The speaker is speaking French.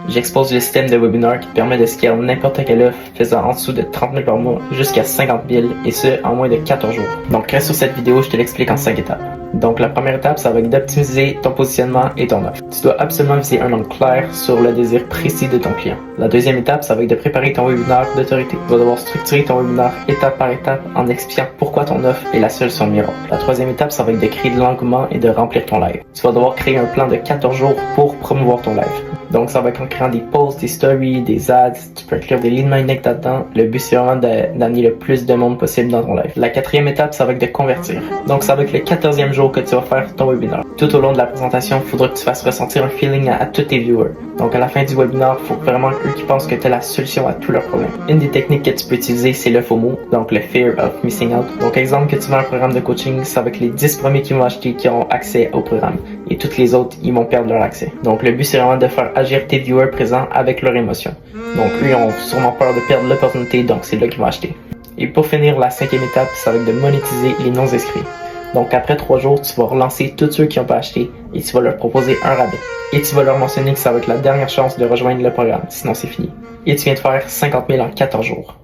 J'expose le système de webinaire qui te permet de scaler n'importe quelle offre faisant en dessous de 30 000 par mois jusqu'à 50 000 et ce en moins de 14 jours. Donc reste sur cette vidéo, je te l'explique en 5 étapes. Donc la première étape, ça va être d'optimiser ton positionnement et ton offre. Tu dois absolument viser un angle clair sur le désir précis de ton client. La deuxième étape, ça va être de préparer ton webinaire d'autorité. Tu vas devoir structurer ton webinaire étape par étape en expliquant pourquoi ton offre est la solution miracle. La troisième étape, ça va être de créer de l'engouement et de remplir ton live. Tu vas devoir créer un plan de 14 jours pour promouvoir ton live. Donc ça va être en créant des posts, des stories, des ads, tu peux inclure des lead magnets là-dedans. Le but c'est vraiment d'amener le plus de monde possible dans ton live. La quatrième étape, ça va être de convertir. Donc ça va être le 14e jour que tu vas faire ton webinaire. Tout au long de la présentation, il faudra que tu fasses ressentir un feeling à tous tes viewers. Donc à la fin du webinaire, il faut vraiment eux qui pensent que tu as la solution à tous leurs problèmes. Une des techniques que tu peux utiliser, c'est le FOMO, donc le Fear of Missing Out. Donc exemple que tu vends un programme de coaching, c'est avec les 10 premiers qui vont acheter qui auront accès au programme. Et tous les autres, ils vont perdre leur accès. Donc le but c'est vraiment de faire agir tes viewers présents avec leurs émotions. Donc eux ils ont sûrement peur de perdre l'opportunité, donc c'est là qu'ils vont acheter. Et pour finir, la cinquième étape, ça va être de monétiser les non-inscrits. Donc après 3 jours, tu vas relancer tous ceux qui n'ont pas acheté et tu vas leur proposer un rabais. Et tu vas leur mentionner que ça va être la dernière chance de rejoindre le programme, sinon c'est fini. Et tu viens de faire 50 000 en 14 jours.